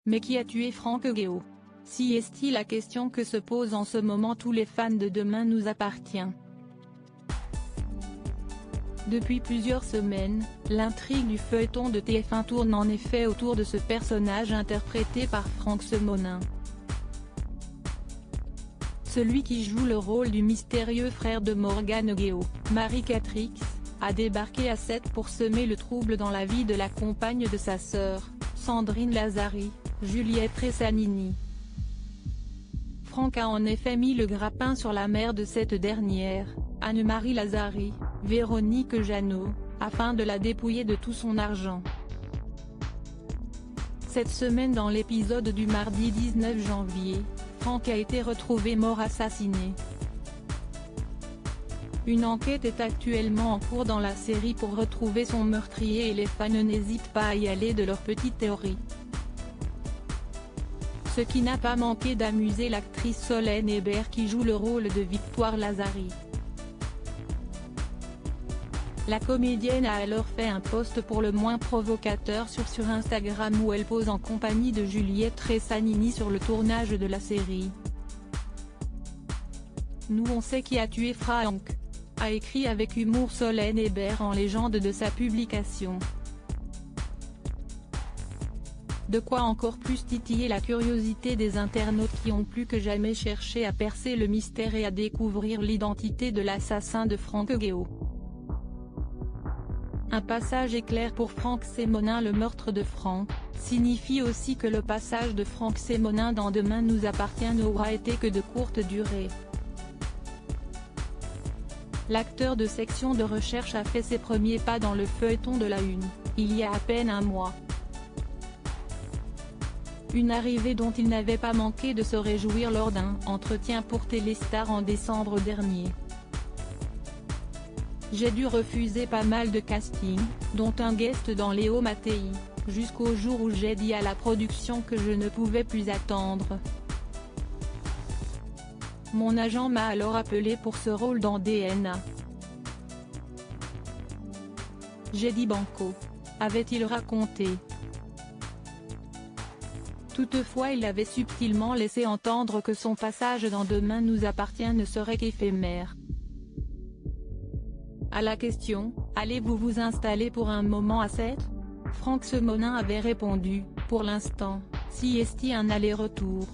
Mais qui a tué Franck Guéot? Si est-il la question que se posent en ce moment tous les fans de Demain nous appartient. Depuis plusieurs semaines, l'intrigue du feuilleton de TF1 tourne en effet autour de ce personnage interprété par Franck Semonin. Celui qui joue le rôle du mystérieux frère de Morgane Guéot, Marie Catrix, a débarqué à 7 pour semer le trouble dans la vie de la compagne de sa sœur, Sandrine Lazari, Juliette Ressanini. Franck a en effet mis le grappin sur la mère de cette dernière, Anne-Marie Lazari, Véronique Jeannot, afin de la dépouiller de tout son argent. Cette semaine, dans l'épisode du mardi 19 janvier, Franck a été retrouvé mort assassiné. Une enquête est actuellement en cours dans la série pour retrouver son meurtrier et les fans n'hésitent pas à y aller de leurs petites théories. Ce qui n'a pas manqué d'amuser l'actrice Solène Hébert qui joue le rôle de Victoire Lazari. La comédienne a alors fait un post pour le moins provocateur sur Instagram où elle pose en compagnie de Juliette Ressanini sur le tournage de la série. Nous on sait qui a tué Franck, a écrit avec humour Solène Hébert en légende de sa publication. De quoi encore plus titiller la curiosité des internautes qui ont plus que jamais cherché à percer le mystère et à découvrir l'identité de l'assassin de Franck Guéot. Un passage éclair pour Franck Semonin. Le meurtre de Franck signifie aussi que le passage de Franck Semonin dans Demain nous appartient n'aura été que de courte durée. L'acteur de section de recherche a fait ses premiers pas dans le feuilleton de la Une, il y a à peine un mois. Une arrivée dont il n'avait pas manqué de se réjouir lors d'un entretien pour Téléstar en décembre dernier. J'ai dû refuser pas mal de castings, dont un guest dans Léo Mattei, jusqu'au jour où j'ai dit à la production que je ne pouvais plus attendre. Mon agent m'a alors appelé pour ce rôle dans DNA. J'ai dit banco, avait-il raconté. Toutefois il avait subtilement laissé entendre que son passage dans Demain nous appartient ne serait qu'éphémère. À la question « Allez-vous vous installer pour un moment à 7 ?» Franck Semonin avait répondu « Pour l'instant, si est-il un aller-retour,